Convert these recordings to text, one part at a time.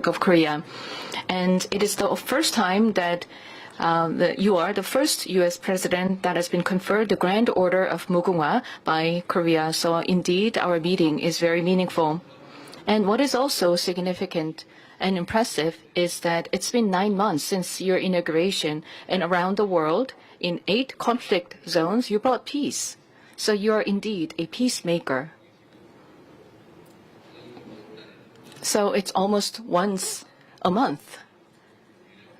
Republic of Korea. And it is the first time that you are the first U.S. president that has been conferred the Grand Order of Mugunghwa by Korea. So indeed, our meeting is very meaningful. And what is also significant and impressive is that it's been 9 months since your inauguration, and around the world, in 8 conflict zones, you brought peace. So you are indeed a peacemaker. So it's almost once a month.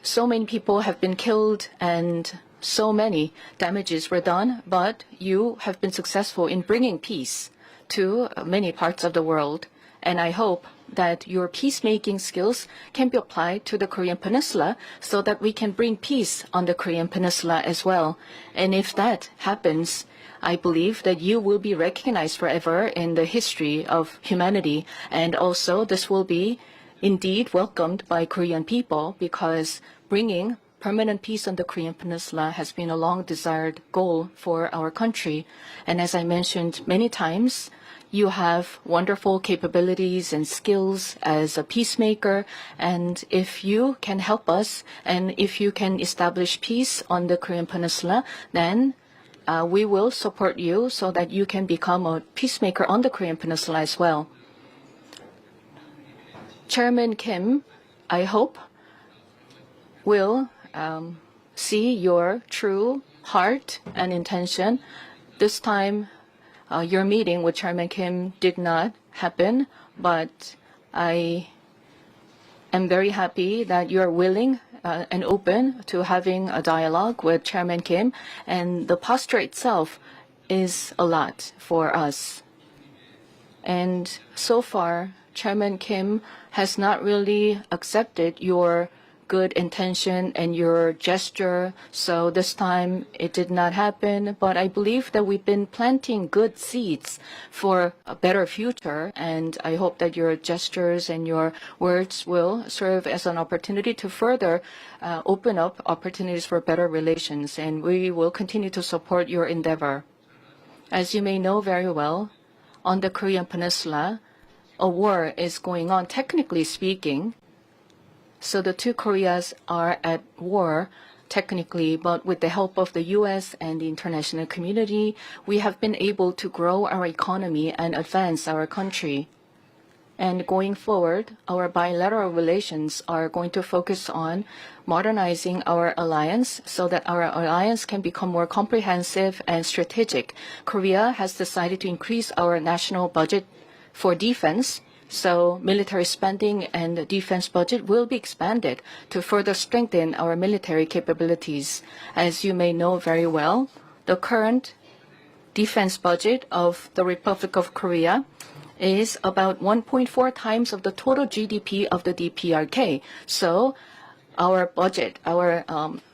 So many people have been killed and so many damages were done, but you have been successful in bringing peace to many parts of the world. And I hope that your peacemaking skills can be applied to the Korean Peninsula so that we can bring peace on the Korean Peninsula as well. And if that happens, I believe that you will be recognized forever in the history of humanity. And also this will be indeed welcomed by Korean people, because bringing permanent peace on the Korean Peninsula has been a long desired goal for our country. And as I mentioned many times, you have wonderful capabilities and skills as a peacemaker, and if you can help us and if you can establish peace on the Korean Peninsula, then we will support you so that you can become a peacemaker on the Korean Peninsula as well. Chairman Kim, I hope, will see your true heart and intention. This time, your meeting with Chairman Kim did not happen, but I am very happy that you are willing and open to having a dialogue with Chairman Kim, and the posture itself is a lot for us. And so far, Chairman Kim has not really accepted your good intention and your gesture, so this time it did not happen. But I believe that we've been planting good seeds for a better future, and I hope that your gestures and your words will serve as an opportunity to further open up opportunities for better relations, and we will continue to support your endeavor. As you may know very well, on the Korean Peninsula, a war is going on, technically speaking. So the two Koreas are at war, technically, but with the help of the U.S. and the international community, we have been able to grow our economy and advance our country. And going forward, our bilateral relations are going to focus on modernizing our alliance so that our alliance can become more comprehensive and strategic. Korea has decided to increase our national budget for defense, so military spending and the defense budget will be expanded to further strengthen our military capabilities. As you may know very well, the current defense budget of the Republic of Korea is about 1.4 times of the total GDP of the DPRK. So our budget, our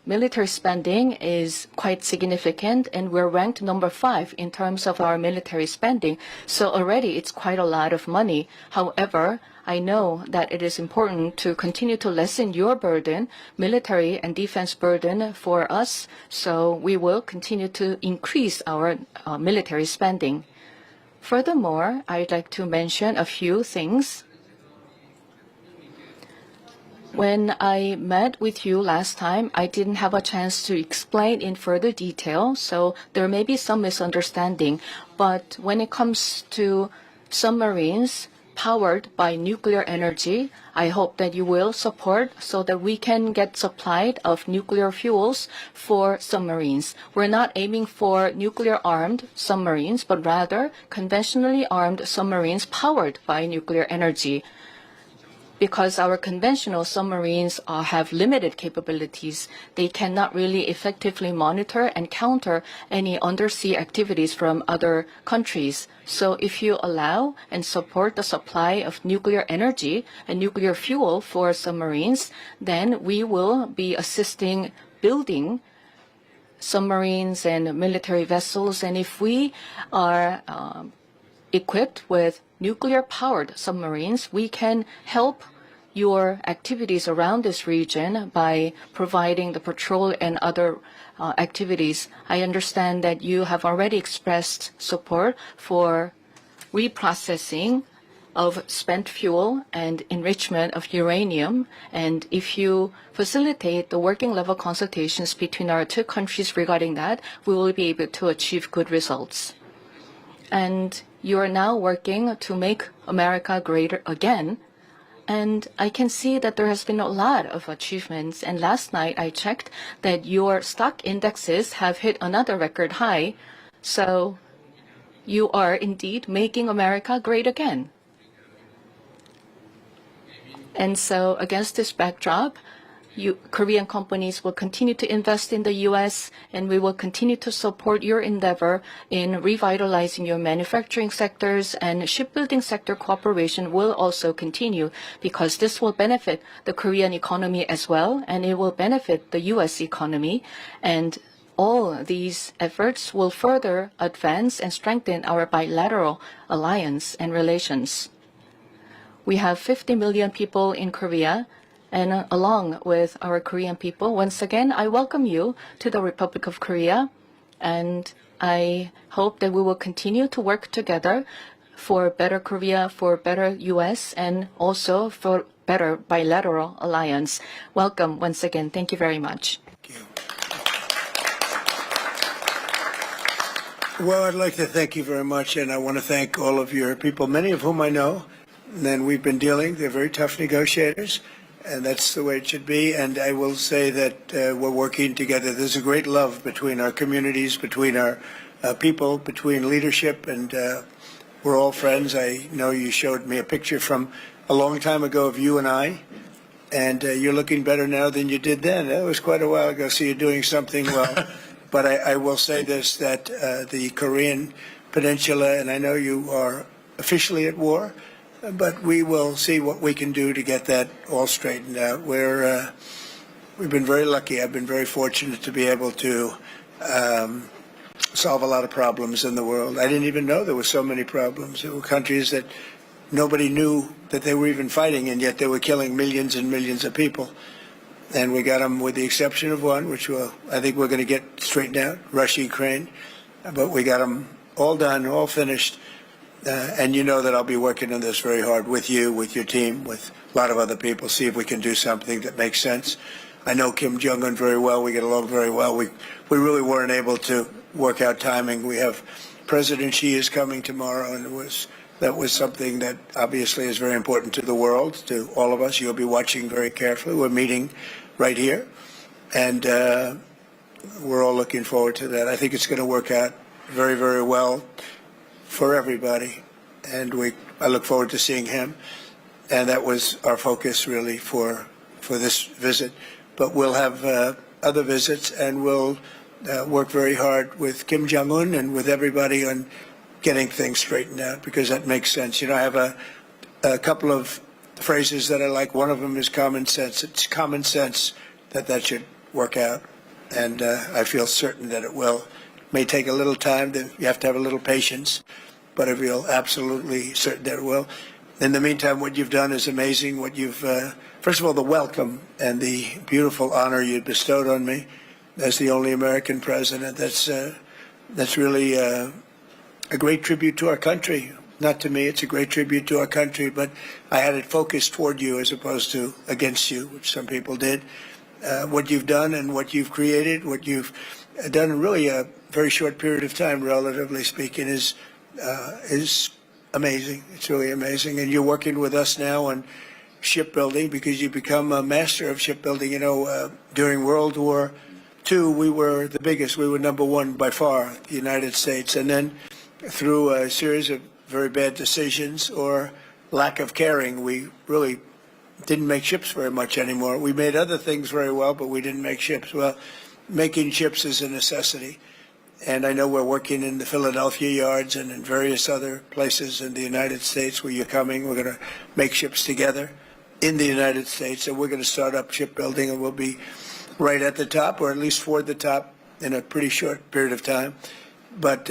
military spending is quite significant, and we're ranked number 5 in terms of our military spending. So already it's quite a lot of money. However, I know that it is important to continue to lessen your burden, military and defense burden for us. So we will continue to increase our military spending. Furthermore, I'd like to mention a few things. When I met with you last time, I didn't have a chance to explain in further detail, so there may be some misunderstanding. But when it comes to submarines powered by nuclear energy, I hope that you will support so that we can get supplied of nuclear fuels for submarines. We're not aiming for nuclear-armed submarines, but rather conventionally armed submarines powered by nuclear energy. Because our conventional submarines have limited capabilities, they cannot really effectively monitor and counter any undersea activities from other countries. So if you allow and support the supply of nuclear energy and nuclear fuel for submarines, then we will be assisting building submarines and military vessels. And if we are equipped with nuclear-powered submarines, we can help your activities around this region by providing the patrol and other activities. I understand that you have already expressed support for reprocessing of spent fuel and enrichment of uranium. And if you facilitate the working level consultations between our two countries regarding that, we will be able to achieve good results. And you are now working to make America greater again. And I can see that there has been a lot of achievements. And last night I checked that your stock indexes have hit another record high. So you are indeed making America great again. And so against this backdrop, Korean companies will continue to invest in the U.S., and we will continue to support your endeavor in revitalizing your manufacturing sectors, and shipbuilding sector cooperation will also continue because this will benefit the Korean economy as well, and it will benefit the U.S. economy. And all these efforts will further advance and strengthen our bilateral alliance and relations. We have 50 million people in Korea, and along with our Korean people, once again, I welcome you to the Republic of Korea, and I hope that we will continue to work together for better Korea, for better U.S., and also for better bilateral alliance. Welcome once again. Thank you very much. Thank you. Well, I'd like to thank you very much, and I want to thank all of your people, many of whom I know, and we've been dealing. They're very tough negotiators. And that's the way it should be. And I will say that we're working together. There's a great love between our communities, between our people, between leadership, and we're all friends. I know you showed me a picture from a long time ago of you and I, and you're looking better now than you did then. That was quite a while ago, so you're doing something well. But I will say this, that the Korean Peninsula, and I know you are officially at war, but we will see what we can do to get that all straightened out. We've been very lucky. I've been very fortunate to be able to solve a lot of problems in the world. I didn't even know there were so many problems. There were countries that nobody knew that they were even fighting, and yet they were killing millions and millions of people. And we got them, with the exception of one, which I think we're going to get straightened out, Russia, Ukraine. But we got them all done, all finished. And you know that I'll be working on this very hard with you, with your team, with a lot of other people, see if we can do something that makes sense. I know Kim Jong-un very well. We get along very well. We really weren't able to work out timing. We have President Xi is coming tomorrow, and that was something that obviously is very important to the world, to all of us. You'll be watching very carefully. We're meeting right here, and we're all looking forward to that. I think it's going to work out very, very well for everybody, and I look forward to seeing him. And that was our focus really for this visit. But we'll have other visits, and we'll work very hard with Kim Jong-un and with everybody on getting things straightened out, because that makes sense. You know, I have a couple of phrases that I like. One of them is common sense. It's common sense that should work out, and I feel certain that it will. May take a little time. You have to have a little patience, but I feel absolutely certain that it will. In the meantime, what you've done is amazing. What you've, first of all, the welcome and the beautiful honor you bestowed on me as the only American president. That's really a great tribute to our country. Not to me, it's a great tribute to our country, but I had it focused toward you as opposed to against you, which some people did. What you've done and what you've created, what you've done in really a very short period of time, relatively speaking, is amazing. It's really amazing. And you're working with us now on shipbuilding because you become a master of shipbuilding. You know, during World War II, we were the biggest. We were number one by far, the United States. And then through a series of very bad decisions or lack of caring, we really didn't make ships very much anymore. We made other things very well, but we didn't make ships. Well, making ships is a necessity. And I know we're working in the Philadelphia yards and in various other places in the United States where you're coming. We're going to make ships together in the United States, and we're going to start up shipbuilding, and we'll be right at the top, or at least toward the top, in a pretty short period of time. But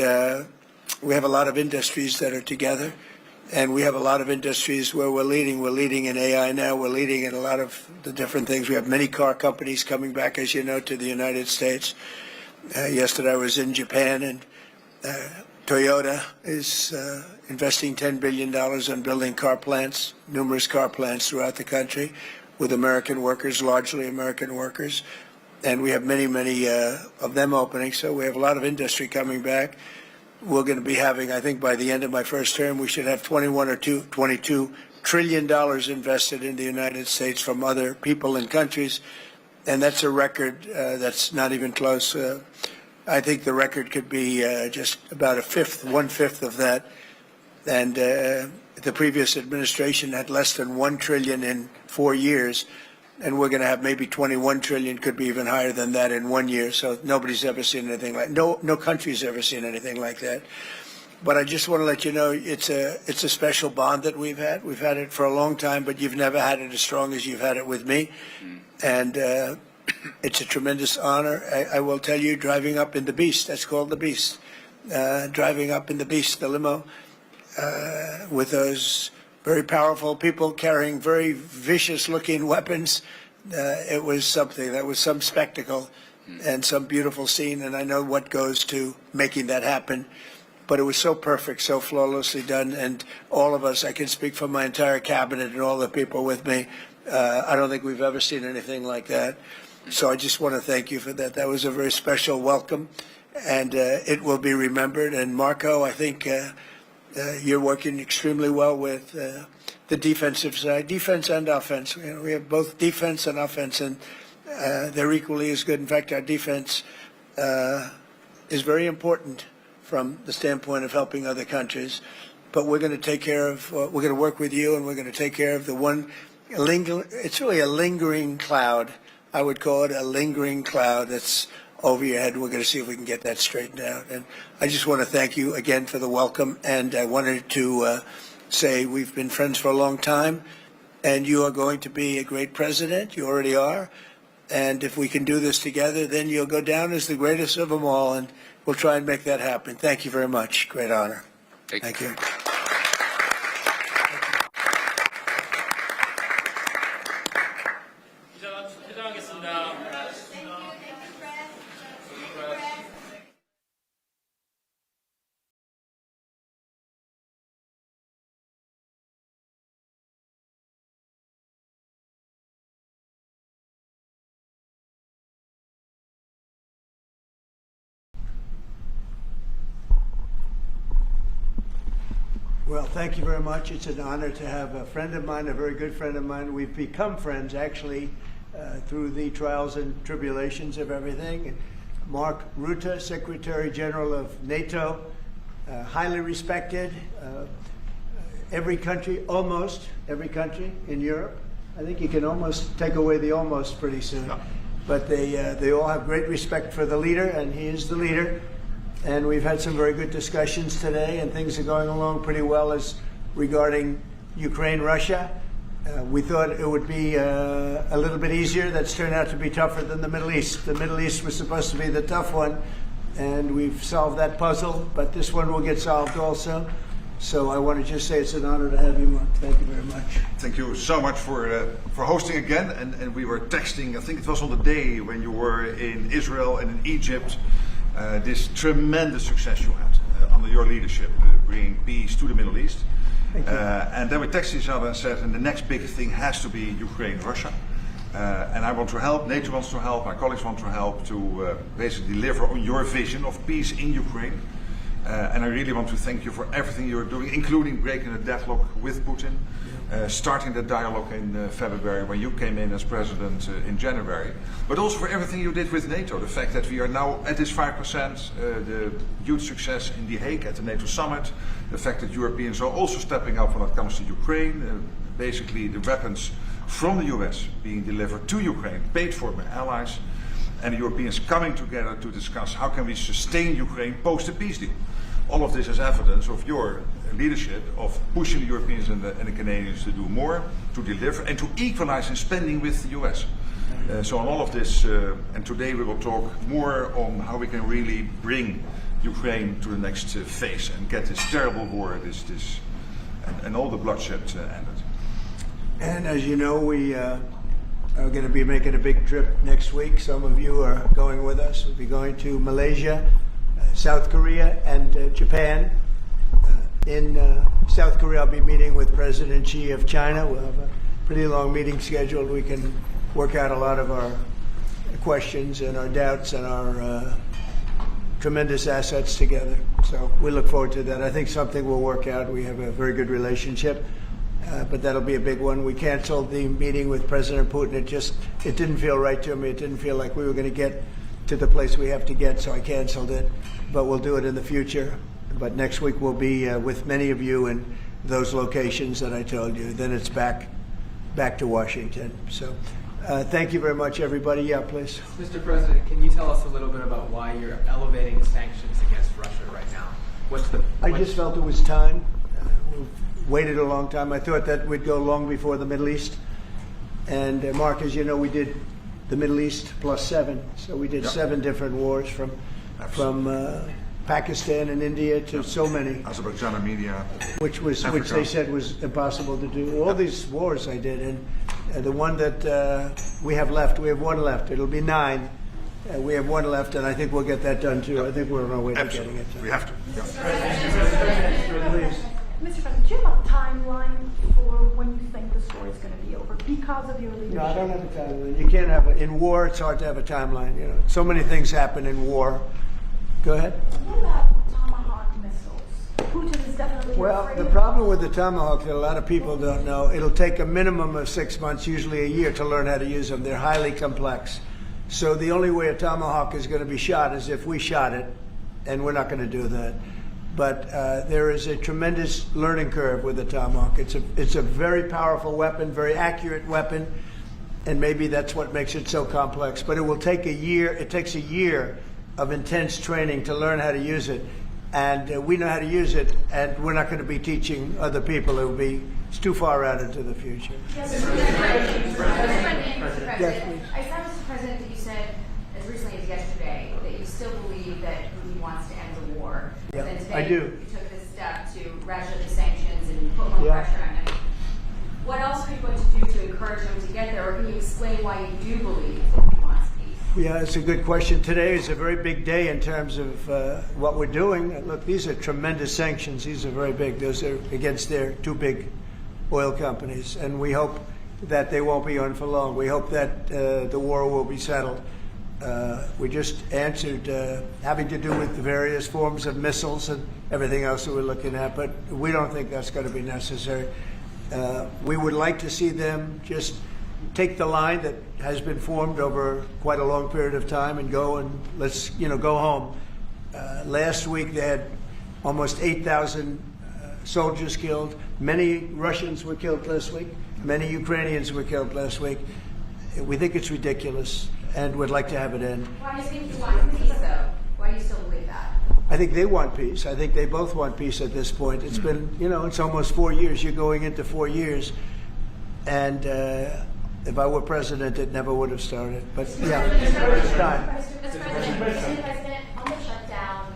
we have a lot of industries that are together, and we have a lot of industries where we're leading. We're leading in AI now. We're leading in a lot of the different things. We have many car companies coming back, as you know, to the United States. Yesterday I was in Japan and Toyota is investing $10 billion in building car plants, numerous car plants throughout the country with American workers, largely American workers. And we have many, many of them opening. So we have a lot of industry coming back. We're going to be having, I think by the end of my first term, we should have $22 trillion invested in the United States from other people and countries. And that's a record that's not even close. I think the record could be just about one-fifth of that. And the previous administration had less than $1 trillion in 4 years. And we're going to have maybe 21 trillion, could be even higher than that in 1 year. So nobody's ever seen anything like, no country's ever seen anything like that. But I just want to let you know it's a special bond that we've had. We've had it for a long time, but you've never had it as strong as you've had it with me. And it's a tremendous honor. I will tell you, driving up in the Beast, that's called the Beast, driving up in the Beast, the limo, with those very powerful people carrying very vicious-looking weapons. It was something. That was some spectacle and some beautiful scene, and I know what goes to making that happen. But it was so perfect, so flawlessly done, and all of us, I can speak for my entire cabinet and all the people with me, I don't think we've ever seen anything like that. So I just want to thank you for that. That was a very special welcome, and it will be remembered. And Marco, I think you're working extremely well with the defensive side, defense and offense. You know, we have both defense and offense, and they're equally as good. In fact, our defense is very important from the standpoint of helping other countries. But we're going to take care of, we're going to work with you, and we're going to take care of the one, it's really a lingering cloud. I would call it a lingering cloud that's over your head. We're going to see if we can get that straightened out. And I just want to thank you again for the welcome. And I wanted to say we've been friends for a long time, and you are going to be a great president. You already are. And if we can do this together, then you'll go down as the greatest of them all, and we'll try and make that happen. Thank you very much. Great honor. Thank you. Well, thank you very much. It's an honor to have a friend of mine, a very good friend of mine. We've become friends, actually, through the trials and tribulations of everything. Mark Rutte, Secretary General of NATO, highly respected. Every country, almost every country in Europe. I think you can almost take away the almost pretty soon. No. But they all have great respect for the leader, and he is the leader. And we've had some very good discussions today, and things are going along pretty well as regarding Ukraine, Russia. We thought it would be a little bit easier. That's turned out to be tougher than the Middle East. The Middle East was supposed to be the tough one, and we've solved that puzzle, but this one will get solved also. So I want to just say it's an honor to have you, Mark. Thank you very much. Thank you so much for hosting again. And we were texting, I think it was on the day when you were in Israel and in Egypt, this tremendous success you had under your leadership, bringing peace to the Middle East. And then we texted each other and said, and the next big thing has to be Ukraine, Russia. And I want to help, NATO wants to help, my colleagues want to help to basically deliver on your vision of peace in Ukraine. And I really want to thank you for everything you're doing, including breaking the deadlock with Putin, starting the dialogue in February when you came in as president in January, but also for everything you did with NATO, the fact that we are now at this 5%, the huge success in The Hague at the NATO summit, the fact that Europeans are also stepping up when it comes to Ukraine, basically the weapons from the US being delivered to Ukraine, paid for by allies, and the Europeans coming together to discuss how can we sustain Ukraine post the peace deal. All of this is evidence of your leadership of pushing the Europeans and the Canadians to do more, to deliver, and to equalize in spending with the US. So on all of this, and today we will talk more on how we can really bring Ukraine to the next phase and get this terrible war, and all the bloodshed ended. And as you know, we are going to be making a big trip next week. Some of you are going with us. We'll be going to Malaysia, South Korea and Japan. In South Korea, I'll be meeting with President Xi of China. We'll have a pretty long meeting scheduled. We can work out a lot of our questions and our doubts and our tremendous assets together. So we look forward to that. I think something will work out. We have a very good relationship, but that'll be a big one. We canceled the meeting with President Putin. It didn't feel right to me. It didn't feel like we were going to get to the place we have to get, so I canceled it. But we'll do it in the future. But next week we'll be with many of you in those locations that I told you. Then it's back to Washington. So thank you very much, everybody. Yeah, please. Mr. President, can you tell us a little bit about why you're elevating sanctions against Russia right now? I just felt it was time. We've waited a long time. I thought that we'd go long before the Middle East. And Mark, as you know, we did the Middle East +7. So we did 7 different wars from Pakistan and India to so many. Azerbaijan, Armenia. Which they said was impossible to do. All these wars I did, and the one that we have left, we have one left. It'll be 9. We have one left, and I think we'll get that done too. I think we're on our way to getting it done. We have to. Yeah. Mr. President, do you have a timeline for when you think the story is going to be over because of your leadership? No, I don't have a timeline. You can't have in war. It's hard to have a timeline. You know, so many things happen in war. Go ahead. What about Tomahawk missiles? Putin is definitely Well, afraid the of problem with the Tomahawk that a lot of people don't know, it'll take a minimum of 6 months, usually a year, to learn how to use them. They're highly complex. So the only way a Tomahawk is going to be shot is if we shot it, and we're not going to do that. But there is a tremendous learning curve with the Tomahawk. It's a very powerful weapon, very accurate weapon, and maybe that's what makes it so complex. But it will take a year. It takes a year of intense training to learn how to use it. And we know how to use it, and we're not going to be teaching other people. It's too far out into the future. Yes, Mr. President. Yes, please. I saw, Mr. President, that you said as recently as yesterday that you still believe that Putin wants to end the war. Yeah, And today I do. You took this step to ratchet the sanctions and put more pressure on him. What else are you going to do to encourage him to get there, or can you explain why you do believe he wants peace? Yeah, it's a good question. Today is a very big day in terms of what we're doing. Look, these are tremendous sanctions. These are very big. Those are against their 2 big oil companies. And we hope that they won't be on for long. We hope that the war will be settled. We just answered having to do with the various forms of missiles and everything else that we're looking at. But we don't think that's going to be necessary. We would like to see them just take the line that has been formed over quite a long period of time and go and let's go home. Last week they had almost 8,000 soldiers killed. Many Russians were killed last week. Many Ukrainians were killed last week. We think it's ridiculous and would like to have it end. Why do you think you want peace, though? Why do you still believe that? I think they want peace. I think they both want peace at this point. It's been, it's almost 4 years. You're going into 4 years. And if I were president, it never would have started. But yeah, it's time. Mr. President, on the shutdown,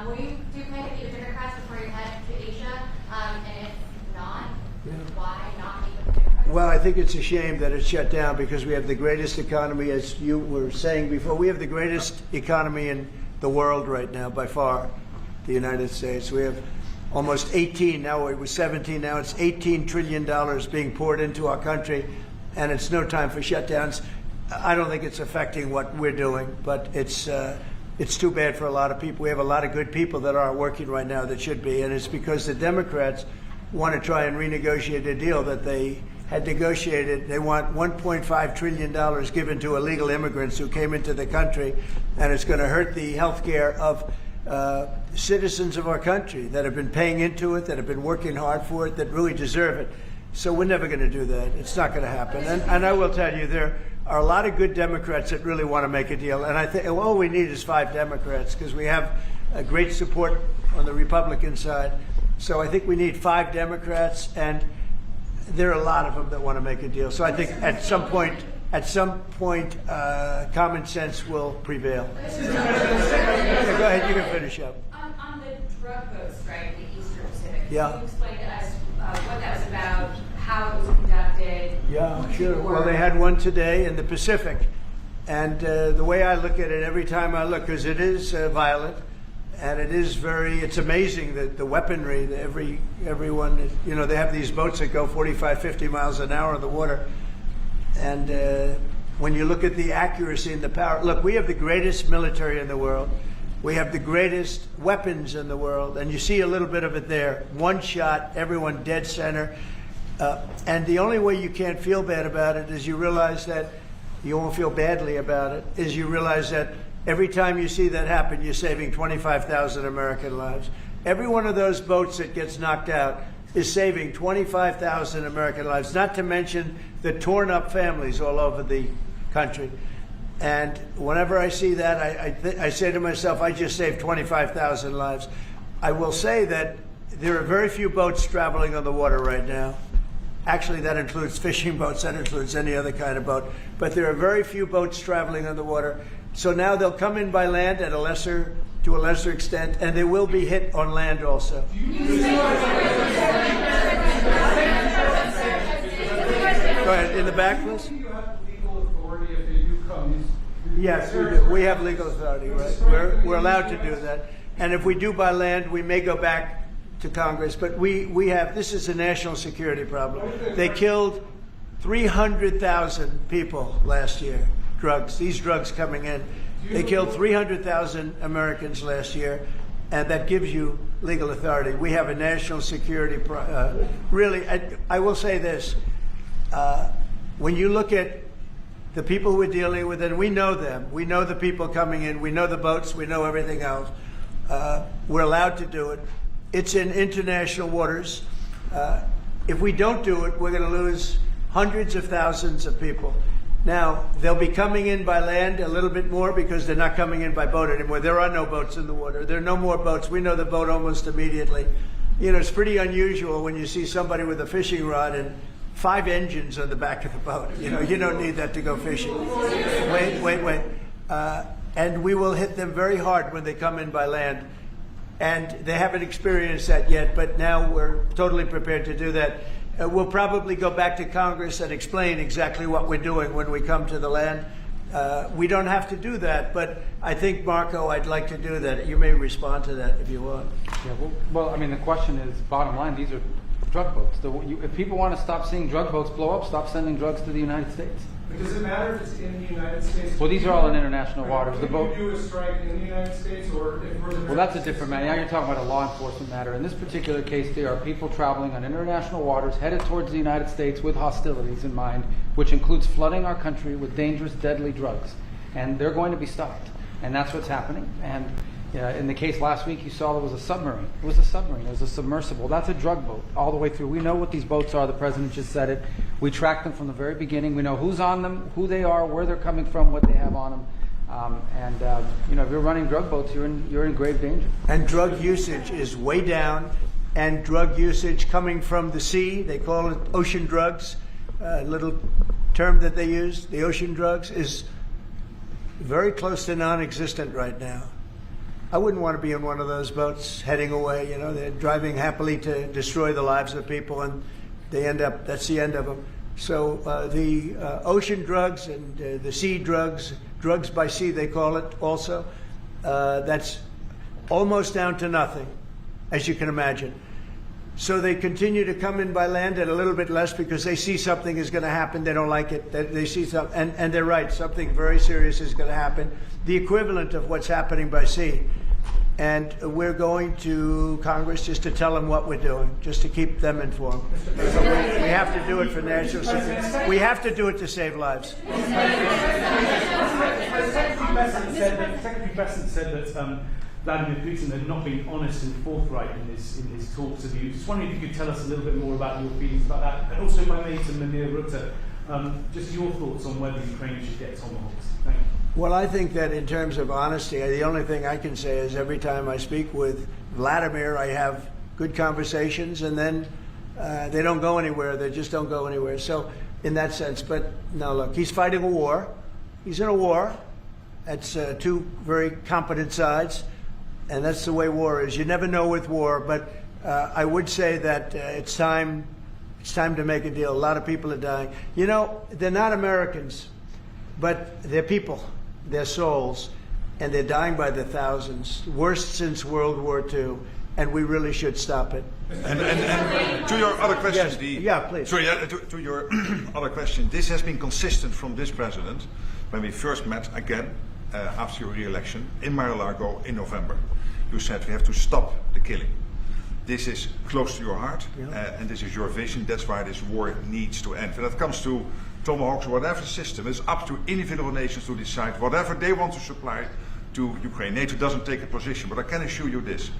will you plan to meet with Democrats before you head to Asia? And if not, why not meet with Democrats? Well, I think it's a shame that it's shut down because we have the greatest economy, as you were saying before. We have the greatest economy in the world right now, by far, the United States. We have almost 18, now it was 17, now it's $18 trillion being poured into our country, and it's no time for shutdowns. I don't think it's affecting what we're doing, but it's too bad for a lot of people. We have a lot of good people that aren't working right now that should be, and it's because the Democrats want to try and renegotiate a deal that they had negotiated. They want $1.5 trillion given to illegal immigrants who came into the country, and it's going to hurt the health care of citizens of our country that have been paying into it, that have been working hard for it, that really deserve it. So we're never going to do that. It's not going to happen. And I will tell you, there are a lot of good Democrats that really want to make a deal. And I think all we need is 5 Democrats because we have great support on the Republican side. So I think we need 5 Democrats, and there are a lot of them that want to make a deal. So I think at some point, common sense will prevail. Yeah, go ahead, you can finish up. On the drug boat strike, the Eastern Pacific, Yeah. can you explain to us what that was about, how it was conducted? Yeah, sure. Well, they had one today in the Pacific. And the way I look at it, every time I look, because it is violent, and it's amazing that the weaponry, that everyone, you know, they have these boats that go 45, 50 miles an hour in the water. And when you look at the accuracy and the power, look, we have the greatest military in the world. We have the greatest weapons in the world, and you see a little bit of it there. One shot, everyone dead center. And the only way you can't feel bad about it is you realize that you won't feel badly about it, is you realize that every time you see that happen, you're saving 25,000 American lives. Every one of those boats that gets knocked out is saving 25,000 American lives, not to mention the torn up families all over the country. And whenever I see that, I say to myself, I just saved 25,000 lives. I will say that there are very few boats traveling on the water right now. Actually, that includes fishing boats, that includes any other kind of boat. But there are very few boats traveling on the water. So now they'll come in by land to a lesser extent, and they will be hit on land also. Go ahead, in the back, please. Do you have legal authority if they do come? Yes, we do. We have legal authority, right? We're allowed to do that. And if we do by land, we may go back to Congress, but we have, this is a national security problem. They killed 300,000 people last year, these drugs coming in. They killed 300,000 Americans last year, and that gives you legal authority. We have a national security, really, I will say this, when you look at the people we're dealing with, and we know them, we know the people coming in, we know the boats, we know everything else, we're allowed to do it. It's in international waters. If we don't do it, we're going to lose hundreds of thousands of people. Now, they'll be coming in by land a little bit more because they're not coming in by boat anymore. There are no boats in the water. There are no more boats. We know the boat almost immediately. You know, it's pretty unusual when you see somebody with a fishing rod and 5 engines on the back of the boat. You know, you don't need that to go fishing. Wait. And we will hit them very hard when they come in by land. And they haven't experienced that yet, but now we're totally prepared to do that. We'll probably go back to Congress and explain exactly what we're doing when we come to the land. We don't have to do that, but I think, Marco, I'd like to do that. You may respond to that if you want. Yeah, well, I mean, the question is, bottom line, these are drug boats. If people want to stop seeing drug boats blow up, stop sending drugs to the United States. But does it matter if it's in the United States? Well, these are all in international waters. The boat. If you do a strike in the United States, or if we're well, that's a different matter. Now you're talking about a law enforcement matter. In this particular case, there are people traveling on international waters headed towards the United States with hostilities in mind, which includes flooding our country with dangerous, deadly drugs. And they're going to be stopped. And that's what's happening. And in the case last week, you saw there was a submarine. It was a submarine. It was a submersible. That's a drug boat all the way through. We know what these boats are. The president just said it. We track them from the very beginning. We know who's on them, who they are, where they're coming from, what they have on them. You know, if you're running drug boats, you're in grave danger. And drug usage is way down. And drug usage coming from the sea, they call it ocean drugs, a little term that they use, the ocean drugs, is very close to non-existent right now. I wouldn't want to be in one of those boats heading away. You know, they're driving happily to destroy the lives of people, and they end up, that's the end of them. So the ocean drugs and the sea drugs, drugs by sea they call it also, that's almost down to nothing, as you can imagine. So they continue to come in by land at a little bit less because they see something is going to happen. They don't like it. They see something, and they're right. Something very serious is going to happen. The equivalent of what's happening by sea. And we're going to Congress just to tell them what we're doing, just to keep them informed. So we have to do it for national security. We have to do it to save lives. Secretary Bessent said that Vladimir Putin had not been honest and forthright in his talks with you. Just wondering if you could tell us a little bit more about your feelings about that, and also, if I may, to Mimir Rutte, just your thoughts on whether Ukraine should get tomahawks. Thank you. Well, I think that in terms of honesty, the only thing I can say is every time I speak with Vladimir, I have good conversations, and then they don't go anywhere. They just don't go anywhere. So in that sense, but no, look, he's fighting a war. He's in a war. That's two very competent sides, and that's the way war is. You never know with war, but I would say that it's time to make a deal. A lot of people are dying. You know, they're not Americans, but they're people. They're souls. and they're dying by the thousands, worst since World War II, and we really should stop it. And to your other question, Yes. Yeah, please. Sorry, to your other question, this has been consistent from this president when we first met again after your re-election in Mar-a-Lago in November. You said we have to stop the killing. This is close to your heart, and this is your vision. That's why this war needs to end. When it comes to tomahawks or whatever system, it's up to individual nations to decide whatever they want to supply to Ukraine. NATO doesn't take a position, but I can assure you this.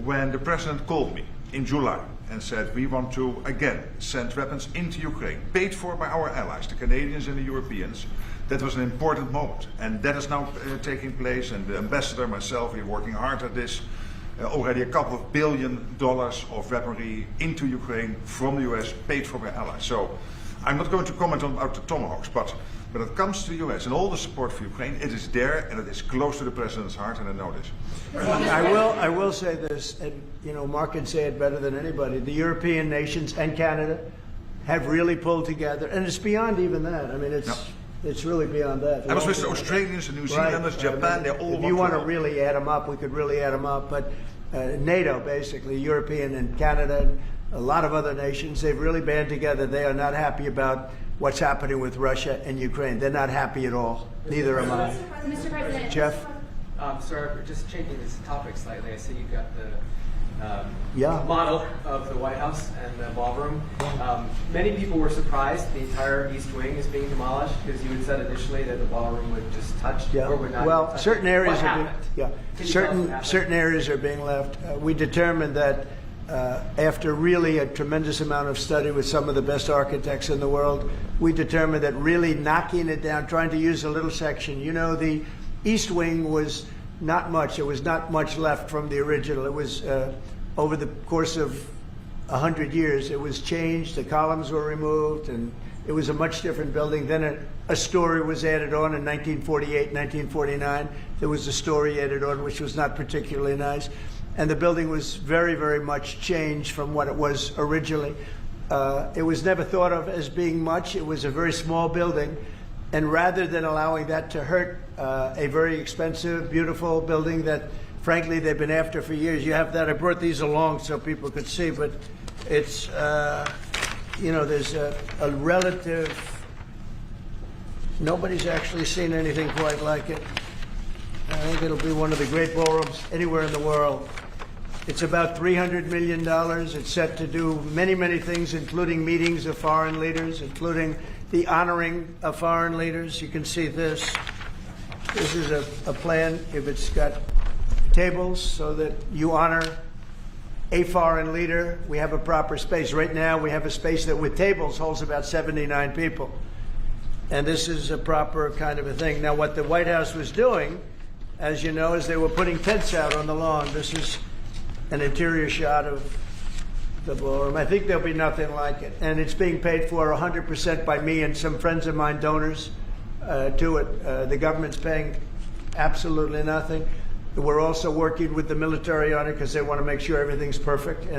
When the president called me in July and said we want to again send weapons into Ukraine, paid for by our allies, the Canadians and the Europeans, that was an important moment. And that is now taking place, and the ambassador, myself, we're working hard at this. Already a couple of $1 billion of weaponry into Ukraine from the US, paid for by allies. So I'm not going to comment on about the tomahawks, but when it comes to the US and all the support for Ukraine, it is there and it is close to the president's heart, and I know this. I will say this, and Mark can say it better than anybody. The European nations and Canada have really pulled together, and it's beyond even that. I mean, it's really beyond that. I was with the Australians and New Zealanders, Japan, they all If you want to really add them up, we could really add them up. But NATO, basically, European and Canada, and a lot of other nations, they've really band together. They are not happy about what's happening with Russia and Ukraine. They're not happy at all. Neither am I. Mr. President. Jeff? Sir, just changing this topic slightly, I see you've got the Yeah. model of the White House and the ballroom. Many people were surprised the entire East Wing is being demolished because you had said initially that the ballroom would just touch or would not. Well, touch certain it. areas What are being, happened? certain areas are being left. We determined that after really a tremendous amount of study with some of the best architects in the world, we determined that really knocking it down, trying to use a little section. The East Wing was not much. There was not much left from the original. It was over the course of 100 years, it was changed. The columns were removed, and it was a much different building. Then a story was added on in 1948, 1949. There was a story added on, which was not particularly nice. And the building was very, very much changed from what it was originally. It was never thought of as being much. It was a very small building. And rather than allowing that to hurt a very expensive, beautiful building that, frankly, they've been after for years. You have that. I brought these along so people could see, but it's, there's a relative, nobody's actually seen anything quite like it. I think it'll be one of the great ballrooms anywhere in the world. It's about $300 million. It's set to do many, many things, including meetings of foreign leaders, including the honoring of foreign leaders. You can see this. This is a plan. If it's got tables so that you honor a foreign leader, we have a proper space. Right now, we have a space that with tables holds about 79 people. And this is a proper kind of a thing. Now, what the White House was doing, as you know, is they were putting tents out on the lawn. This is an interior shot of the ballroom. I think there'll be nothing like it. And it's being paid for 100% by me and some friends of mine, donors to it. The government's paying absolutely nothing. We're also working with the military on it because they want to make sure everything's perfect. And